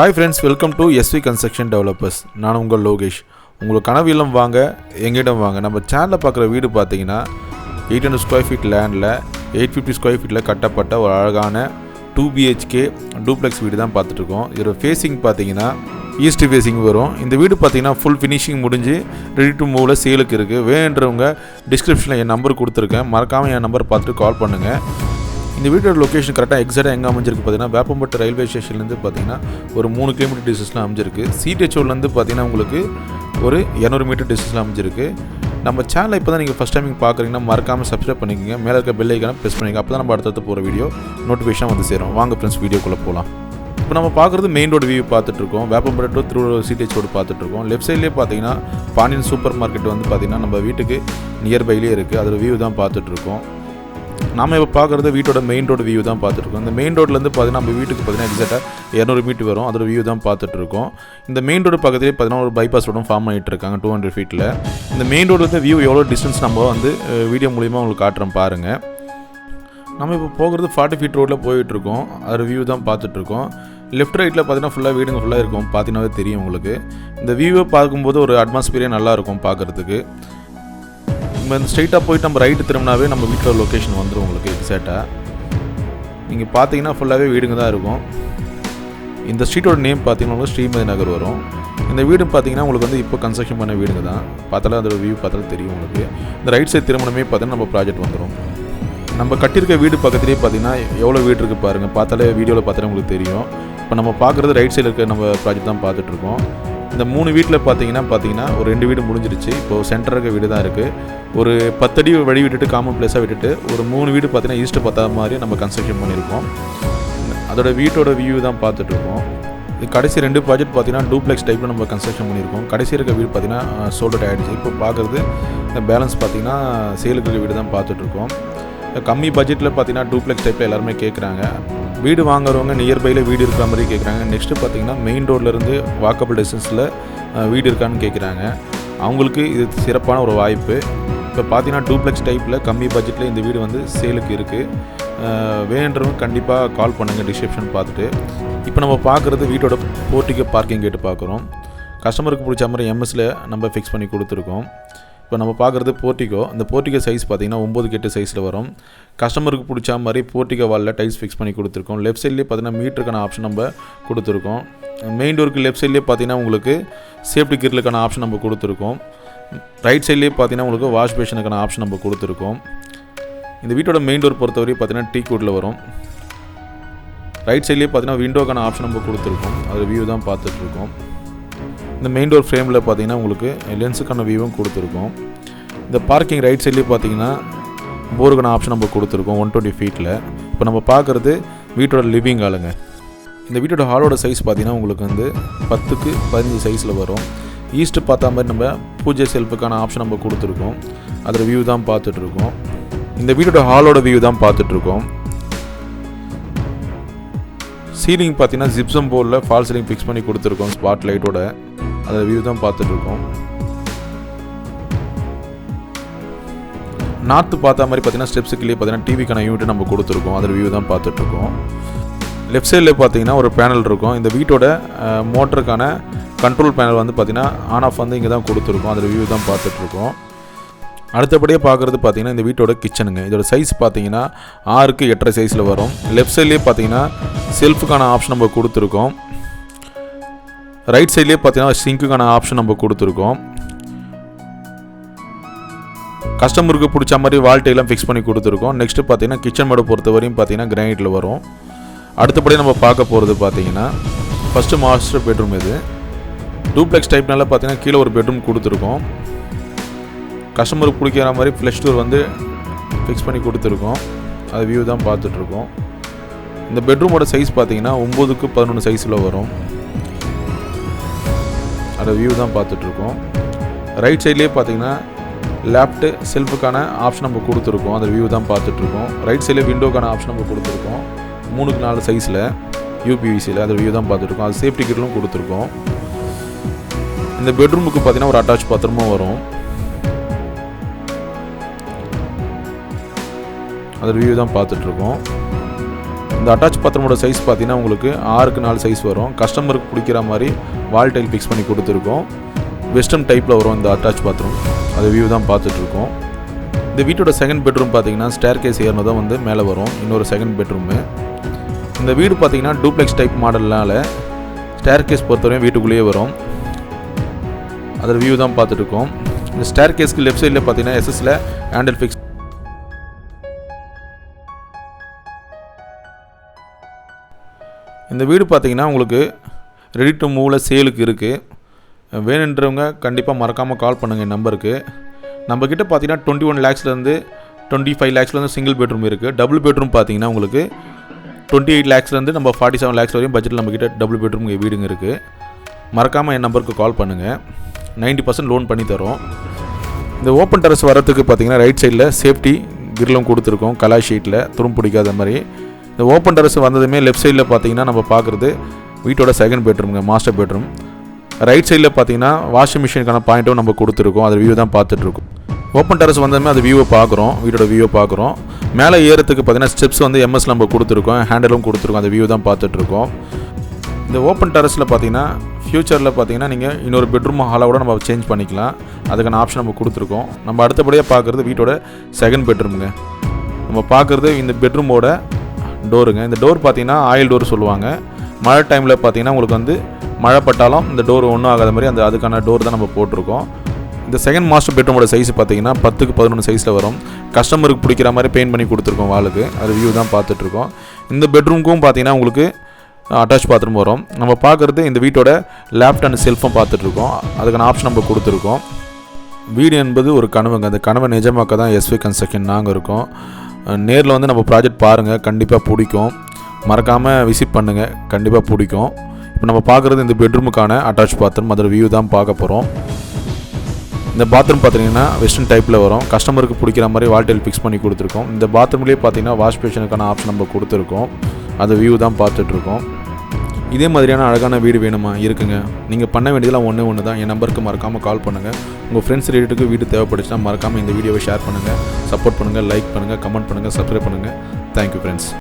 Hi friends, welcome to SV construction developers. நான் உங்கள் லோகேஷ். உங்களுக்கு கனவு இல்லம் வாங்க எங்கிடம் வாங்க. நம்ம சேனலில் பார்க்குற வீடு பார்த்தீங்கன்னா 800 ஸ்கொயர் ஃபீட் லேண்டில் 850 ஸ்கொயர் ஃபீட்டில் கட்டப்பட்ட ஒரு அழகான 2 BHK டூப்ளெக்ஸ் வீடு தான் பார்த்துட்ருக்கோம். இதோட ஃபேஸிங் பார்த்தீங்கன்னா ஈஸ்ட் ஃபேஸிங் வரும். இந்த வீடு பார்த்தீங்கன்னா ஃபுல் ஃபினிஷிங் முடிஞ்சு ரெடி டு மூவில் சேலுக்கு இருக்குது. வேணுன்றவங்க டிஸ்கிரிப்ஷனில் என் நம்பர் கொடுத்துருக்கேன், மறக்காமல் என் நம்பர் பார்த்துட்டு கால் பண்ணுங்கள். இந்த வீட்டோட லொக்கேஷன் கரெக்டாக எக்ஸாக்டாக எங்கே அமைஞ்சிருக்கு பார்த்தீங்கன்னா வேப்பம்பட்டு ரயில்வே ஸ்டேஷன்லேருந்து பார்த்தீங்கன்னா ஒரு 3 கிலோமீட்டர் டிஸ்டன்ஸில் அமைஞ்சிருக்கு. சிடிஹெச்ஓலேருந்து பார்த்தீங்கன்னா உங்களுக்கு ஒரு 200 மீட்டர் டிஸ்டன்ஸில் அமைஞ்சிருக்கு. நம்ம சேனலை இப்போ தான் நீங்கள் ஃபஸ்ட் டைம் பார்க்குறீங்கன்னா மறக்காமல் சப்ஸ்கிரைப் பண்ணிக்கோங்க. மேலே இருக்க பெல் ஐக்கானை ப்ரெஸ் பண்ணிக்கோங்க. அப்போ தான் நம்ம அடுத்தடுத்து போகிற வீடியோ நோட்டிஃபிகேஷன் வந்து சேரும். வாங்க ஃப்ரெண்ட்ஸ், வீடியோக்குள்ளே போகலாம். இப்போ நம்ம பார்க்குறது மெயின் ரோடு வியூ பார்த்துட்ருக்கோம். Veppampattu to Tiruvallur CTH road பார்த்துட்ருக்கோம். லெஃப்ட் சைட்லேயே பார்த்தீங்கன்னா பாண்டியன் சூப்பர் மார்க்கெட் வந்து பார்த்தீங்கன்னா நம்ம வீட்டுக்கு நியர்பைலேயே இருக்குது. அதோட வியூ தான் பார்த்துட்ருக்கோம். நாம் இப்போ பார்க்குறது வீட்டோட மெயின் ரோடு வியூ தான் பார்த்துட்ருக்கோம். இந்த மெயின் ரோட்லேருந்து பார்த்தீங்கன்னா நம்ம வீட்டுக்கு பார்த்தீங்கன்னா எக்ஸாக்டாக 200 மீட்டர் வரும். அதோட வியூ தான் பார்த்துட்ருக்கோம். இந்த மெயின் ரோடு பக்கத்துலேயே பார்த்தீங்கன்னா ஒரு பைபாஸ் ரோடும் ஃபார்ம் பண்ணிகிட்டு இருக்காங்க 200 ஃபீட்டில். இந்த மெயின் ரோடு வந்து வியூ எவ்வளோ டிஸ்டன்ஸ் நம்ம வந்து வீடியோ மூலிமா உங்களுக்கு காட்டுறோம் பாருங்கள். நம்ம இப்போ போகிறது 40 ஃபீட் ரோட்டில் போயிட்டுருக்கோம். அதோட வியூ தான் பார்த்துட்ருக்கோம். லெஃப்ட் ரைட்டில் பார்த்தீங்கன்னா ஃபுல்லாக வீடுங்க ஃபுல்லாக இருக்கும். பார்த்தீங்கன்னாவே தெரியும் உங்களுக்கு. இந்த வியூவை பார்க்கும்போது ஒரு அட்மாஸ்பியரே நல்லாயிருக்கும் பார்க்குறதுக்கு. நம்ம இந்த ஸ்ட்ரைட்டாக போயிட்டு நம்ம ரைட்டு திரும்பினாவே நம்ம வீட்டோட லொக்கேஷன் வந்துடும் உங்களுக்கு எக்ஸாக்டாக. நீங்கள் பார்த்தீங்கன்னா ஃபுல்லாகவே வீடுங்க தான் இருக்கும். இந்த ஸ்ட்ரீட்டோட நேம் பார்த்தீங்கன்னா ஸ்ரீமதி நகர் வரும். இந்த வீடு பார்த்தீங்கன்னா உங்களுக்கு வந்து இப்போ கன்ஸ்ட்ரக்ஷன் பண்ண வீடுங்க தான். பார்த்தாலும் அதோட வியூ பார்த்தாலும் தெரியும் உங்களுக்கு. இந்த ரைட் சைடு திருமணமே பார்த்தீங்கன்னா நம்ம ப்ராஜெக்ட் வந்துடும். நம்ம கட்டியிருக்க வீடு பக்கத்துலேயே பார்த்தீங்கன்னா எவ்வளோ வீடு இருக்குது பாருங்கள். பார்த்தாலே வீடியோவில் பார்த்தாலே உங்களுக்கு தெரியும். இப்போ நம்ம பார்க்குறது ரைட் சைடில் இருக்க நம்ம ப்ராஜெக்ட் தான் பார்த்துட்ருக்கோம். இந்த 3 வீட்டில் பார்த்தீங்கன்னா ஒரு 2 வீடு முடிஞ்சிருச்சு. இப்போது சென்டர் இருக்க வீடு தான் இருக்குது. ஒரு 10 அடி வழி விட்டுட்டு காமன் பிளேஸாக விட்டுட்டு ஒரு 3 வீடு பார்த்தீங்கன்னா ஈஸ்ட்டு பார்த்தா மாதிரி நம்ம கன்ஸ்ட்ரக்ஷன் பண்ணியிருக்கோம். அதோட வீட்டோட வியூ தான் பார்த்துட்ருக்கோம். இது கடைசி 2 ப்ராஜெக்ட் பார்த்தீங்கன்னா டூப்ளெக்ஸ் டைப்பில் நம்ம கன்ஸ்ட்ரக்ஷன் பண்ணியிருக்கோம். கடைசி இருக்க வீடு பார்த்தீங்கன்னா சோல்ட் ஆகிடுச்சு. இப்போ பார்க்குறது இந்த பேலன்ஸ் பார்த்தீங்கன்னா சேலுக்கு இருக்க வீடு தான் பார்த்துட்ருக்கோம். கம்மி பட்ஜெட்டில் பார்த்தீங்கன்னா டூப்ளெக்ஸ் டைப்பில் எல்லாருமே கேட்குறாங்க. வீடு வாங்குறவங்க நியர்பையில் வீடு இருக்கிற மாதிரி கேட்குறாங்க. நெக்ஸ்ட்டு பார்த்தீங்கன்னா மெயின் ரோட்லேருந்து வாக்கபிள் டிஸ்டன்ஸில் வீடு இருக்கான்னு கேட்குறாங்க. அவங்களுக்கு இது சிறப்பான ஒரு வாய்ப்பு. இப்போ பார்த்தீங்கன்னா டூப்ளெக்ஸ் டைப்பில் கம்மி பட்ஜெட்டில் இந்த வீடு வந்து சேலுக்கு இருக்குது. வேணுன்றவங்க கண்டிப்பாக கால் பண்ணுங்கள் டிஸ்கிரிப்ஷன் பார்த்துட்டு. இப்போ நம்ம பார்க்குறது வீட்டோட போர்ட்டிகோ பார்க்கிங் கேட்டு பார்க்குறோம். கஸ்டமருக்கு பிடிச்ச மாதிரி எம்எஸ்சில் நம்ம ஃபிக்ஸ் பண்ணி கொடுத்துருக்கோம். இப்போ நம்ம பார்க்குறது போர்ட்டிகோ. இந்த போர்ட்டிகோ சைஸ் பார்த்தீங்கன்னா 9x8 சைஸில் வரும். கஸ்டமருக்கு பிடிச்ச மாதிரி போர்ட்டிகோ வாலில் டைல்ஸ் ஃபிக்ஸ் பண்ணி கொடுத்துருக்கோம். லெஃப்ட் சைட்லேயே பார்த்தீங்கன்னா மீட்டருக்கான ஆப்ஷன் நம்ம கொடுத்துருக்கோம். மெயின் டோருக்கு லெஃப்ட் சைட்லேயே பார்த்தீங்கன்னா உங்களுக்கு சேஃப்டி கிரிலுக்கான ஆப்ஷன் நம்ம கொடுத்துருக்கோம். ரைட் சைட்லேயே பார்த்தீங்கன்னா உங்களுக்கு வாஷ் பேஷனுக்கான ஆப்ஷன் நம்ம கொடுத்துருக்கோம். இந்த வீட்டோட மெயின் டோர் பொறுத்தவரை பார்த்தீங்கன்னா டீ கோட்டில் வரும். ரைட் சைட்லேயே பார்த்தீங்கன்னா விண்டோக்கான ஆப்ஷன் நம்ம கொடுத்துருக்கோம். அது வியூ தான் பார்த்துட்ருக்கோம். இந்த மெயின் டோர் ஃப்ரேமில் பார்த்தீங்கன்னா உங்களுக்கு லென்ஸுக்கான வியூவும் கொடுத்துருக்கோம். இந்த பார்க்கிங் ரைட் சைட்லேயே பார்த்தீங்கன்னா போருக்கான ஆப்ஷன் நம்ம கொடுத்துருக்கோம் 120 ஃபீட்டில். இப்போ நம்ம பார்க்குறது வீட்டோட லிவிங் ஹாலுங்க. இந்த வீட்டோட ஹாலோட சைஸ் பார்த்தீங்கன்னா உங்களுக்கு வந்து 10x15 சைஸில் வரும். ஈஸ்ட்டு பார்த்தா மாதிரி நம்ம பூஜை செல்ஃபுக்கான ஆப்ஷன் நம்ம கொடுத்துருக்கோம். அதோட வியூ தான் பார்த்துட்ருக்கோம். இந்த வீட்டோட ஹாலோட வியூ தான் பார்த்துட்ருக்கோம். சீலிங் பார்த்தீங்கன்னா ஜிப்சம் போர்டில் ஃபால் சீலிங் ஃபிக்ஸ் பண்ணி கொடுத்துருக்கோம் ஸ்பாட் லைட்டோட. அதோட வியூ தான் பார்த்துட்ருக்கோம். நார்த்து பார்த்தா மாதிரி பார்த்தீங்கன்னா ஸ்டெப்ஸுக்குள்ளேயே பார்த்தீங்கன்னா டிவிக்கான யூனிட் நம்ம கொடுத்துருக்கோம். அதோட வியூ தான் பார்த்துட்ருக்கோம். லெஃப்ட் சைடில் பார்த்தீங்கன்னா ஒரு பேனல் இருக்கும். இந்த வீட்டோட மோட்டருக்கான கண்ட்ரோல் பேனல் வந்து பார்த்தீங்கன்னா ஆன் ஆஃப் வந்து இங்கே தான் கொடுத்துருக்கோம். அதோட வியூ தான் பார்த்துட்ருக்கோம். அடுத்தபடியே பார்க்குறது பார்த்தீங்கன்னா இந்த வீட்டோட கிச்சனுங்க. இதோட சைஸ் பார்த்தீங்கன்னா 6x8 சைஸில் வரும். லெஃப்ட் சைட்லேயே பார்த்தீங்கன்னா செல்ஃபுக்கான ஆப்ஷன் நம்ம கொடுத்துருக்கோம். ரைட் சைட்லேயே பார்த்தீங்கன்னா சிங்க்குக்கான ஆப்ஷன் நம்ம கொடுத்துருக்கோம். கஸ்டமருக்கு பிடிச்ச மாதிரி வால்ட்டைலாம் ஃபிக்ஸ் பண்ணி கொடுத்துருக்கோம். நெக்ஸ்ட்டு பார்த்தீங்கன்னா கிச்சன் மேடை பொறுத்த வரையும் பார்த்தீங்கன்னா கிரானைட்டில் வரும். அடுத்தபடி நம்ம பார்க்க போகிறது பார்த்தீங்கன்னா ஃபஸ்ட்டு மாஸ்டர் பெட்ரூம். இது டூப்ளெக்ஸ் டைப்னால பார்த்தீங்கன்னா கீழே ஒரு பெட்ரூம் கொடுத்துருக்கோம். கஸ்டமருக்கு பிடிக்கிற மாதிரி ஃப்ளஷ் டோர் வந்து ஃபிக்ஸ் பண்ணி கொடுத்துருக்கோம். அது வியூ தான் பார்த்துட்ருக்கோம். இந்த பெட்ரூமோட சைஸ் பார்த்தீங்கன்னா 9x11 சைஸில் வரும். அதோட வியூ தான் பார்த்துட்ருக்கோம். ரைட் சைட்லேயே பார்த்தீங்கன்னா லேப்ட்டு செல்ஃபுக்கான ஆப்ஷன் நம்ம கொடுத்துருக்கோம். அந்த வியூ தான் பார்த்துட்ருக்கோம். ரைட் சைடில் விண்டோக்கான ஆப்ஷன் நம்ம கொடுத்துருக்கோம் 3x4 சைஸில் யூபிவிசியில். அதோட வியூ தான் பார்த்துட்ருக்கோம். அது சேஃப்டி கிட்லும் கொடுத்துருக்கோம். இந்த பெட்ரூமுக்கு பார்த்தீங்கன்னா ஒரு அட்டாச் பாத்ரூமும் வரும். அதோட வியூ தான் பார்த்துட்ருக்கோம். இந்த அட்டாச் பாத்ரூமோட சைஸ் பார்த்தீங்கன்னா உங்களுக்கு 6க்கு 4 சைஸ் வரும். கஸ்டமருக்கு பிடிக்கிற மாதிரி வால் டைல் ஃபிக்ஸ் பண்ணி கொடுத்துருக்கோம். வெஸ்டர்ன் டைப்பில் வரும் இந்த அட்டாச் பாத்ரூம். அது வியூ தான் பார்த்துட்ருக்கோம். இந்த வீட்டோட செகண்ட் பெட்ரூம் பார்த்தீங்கன்னா ஸ்டேர் கேஸ் ஏறினதான் வந்து மேலே வரும். இன்னொரு செகண்ட் பெட்ரூமு. இந்த வீடு பார்த்தீங்கன்னா டூப்ளெக்ஸ் டைப் மாடல்னால ஸ்டேர் கேஸ் பொறுத்தவரையும் வீட்டுக்குள்ளேயே வரும். அதோட வியூ தான் பார்த்துட்ருக்கோம். இந்த ஸ்டேர் கேஸ்க்கு லெஃப்ட் சைடில் பார்த்தீங்கன்னா எஸ்எஸ்ல ஹேண்டில் ஃபிக்ஸ். இந்த வீடு பார்த்தீங்கன்னா உங்களுக்கு ரெடி டு மூவில் சேலுக்கு இருக்குது. வேணுன்றவங்க கண்டிப்பாக மறக்காமல் கால் பண்ணுங்கள் என் நம்பருக்கு. நம்மக்கிட்ட பார்த்தீங்கன்னா 21 lakhsலேருந்து 25 lakhsலேருந்து சிங்கிள் பெட்ரூம் இருக்குது. டபுள் பெட்ரூம் பார்த்தீங்கன்னா உங்களுக்கு 28 lakhsலேருந்து நம்ம 47 lakhs வரையும் பட்ஜெட்டில் நம்மக்கிட்ட டபுள் பெட்ரூம் வீடுங்க இருக்குது. மறக்காமல் என் நம்பருக்கு கால் பண்ணுங்கள். 90% லோன் பண்ணி தரோம். இந்த ஓப்பன் டெரஸ் வரத்துக்கு பார்த்தீங்கன்னா ரைட் சைடில் சேஃப்டி கிரிலும் கொடுத்துருக்கோம். கலாய் ஷீட்டில் துரும் பிடிக்காத மாதிரி. இந்த ஓப்பன் டெரஸ் வந்ததுமே லெஃப்ட் சைடில் பார்த்தீங்கன்னா நம்ம பார்க்குறது வீட்டோட செகண்ட் பெட்ரூமுங்க, மாஸ்டர் பெட்ரூம். ரைட் சைடில் பார்த்தீங்கன்னா வாஷிங் மிஷினுக்கான பாயிண்ட்டும் நம்ம கொடுத்துருக்கோம். அது வியூ தான் பார்த்துட்ருக்கோம். ஓப்பன் டெரஸ் வந்ததுமே அது வியூவை பார்க்குறோம், வீட்டோட வியூவை பார்க்குறோம். மேலே ஏறத்துக்கு பார்த்தீங்கன்னா ஸ்டெப்ஸ் வந்து எம்எஸ் நம்ம கொடுத்துருக்கோம், ஹேண்டலும் கொடுத்துருக்கோம். அந்த வியூ தான் பார்த்துட்ருக்கோம். இந்த ஓப்பன் டெரஸில் பார்த்தீங்கன்னா ஃப்யூச்சரில் பார்த்தீங்கன்னா நீங்கள் இன்னொரு பெட்ரூம் ஹாலாக கூட நம்ம சேஞ்ச் பண்ணிக்கலாம். அதுக்கான ஆப்ஷன் நம்ம கொடுத்துருக்கோம். நம்ம அடுத்தபடியாக பார்க்குறது வீட்டோட செகண்ட் பெட்ரூமுங்க. நம்ம பார்க்குறது இந்த பெட்ரூமோட டோருங்க. இந்த டோர் பார்த்தீங்கன்னா ஆயில் டோர் சொல்லுவாங்க. மழை டைமில் பார்த்தீங்கன்னா உங்களுக்கு வந்து மழை பட்டாலும் இந்த டோர் ஒன்றும் ஆகாத மாதிரி அதுக்கான டோர் தான் நம்ம போட்டிருக்கோம். இந்த செகண்ட் மாஸ்டர் பெட்ரூமோட சைஸ் பார்த்தீங்கன்னா 10க்கு 11 சைஸில் வரும். கஸ்டமருக்கு பிடிக்கிற மாதிரி பெயிண்ட் பண்ணி கொடுத்துருக்கோம் வாலுக்கு. அது வியூ தான் பார்த்துட்ருக்கோம். இந்த பெட்ரூமுக்கும் பார்த்தீங்கன்னா உங்களுக்கு அட்டாச் பாத்ரூம் வரும். நம்ம பார்க்குறது இந்த வீட்டோட லேப்ட் அண்ட் செல்ஃபும் பார்த்துட்ருக்கோம். அதுக்கான ஆப்ஷன் நம்ம கொடுத்துருக்கோம். வீடு என்பது ஒரு கனவுங்க. அந்த கனவை நிஜமாக்க தான் எஸ்வி கன்ஸ்ட்ரக்ஷன் நாங்கள் இருக்கோம். நேரில் வந்து நம்ம ப்ராஜெக்ட் பாருங்கள், கண்டிப்பாக பிடிக்கும். மறக்காமல் விசிட் பண்ணுங்கள், கண்டிப்பாக பிடிக்கும். இப்போ நம்ம பார்க்குறது இந்த பெட்ரூமுக்கான அட்டாச் பாத்ரூம். அதோட வியூ தான் பார்க்க போகிறோம். இந்த பாத்ரூம் பார்த்தீங்கன்னா வெஸ்டர்ன் டைப்பில் வரும். கஸ்டமருக்கு பிடிக்கிற மாதிரி வால் டைல் ஃபிக்ஸ் பண்ணி கொடுத்துருக்கோம். இந்த பாத்ரூம்லேயே பார்த்தீங்கன்னா வாஷ் பேஷனுக்கான ஆப்ஷன் நம்ம கொடுத்துருக்கோம். அது வியூ தான் பார்த்துட்ருக்கோம். இதே மாதிரியான அழகான வீடு வேணுமா? இருக்குங்க. நீங்கள் பண்ண வேண்டியதெல்லாம் ஒன்று தான். என் நம்பருக்கு மறக்காமல் கால் பண்ணுங்கள். உங்கள் ஃப்ரெண்ட்ஸ் ரிலேட்டிவ்க்கு வீடு தேவைப்படுச்சுன்னா மறக்காமல் இந்த வீடியோவை ஷேர் பண்ணுங்கள், சப்போர்ட் பண்ணுங்கள், லைக் பண்ணுங்கள், கமெண்ட் பண்ணுங்கள், சப்ஸ்கிரைப் பண்ணுங்கள். Thank you friends.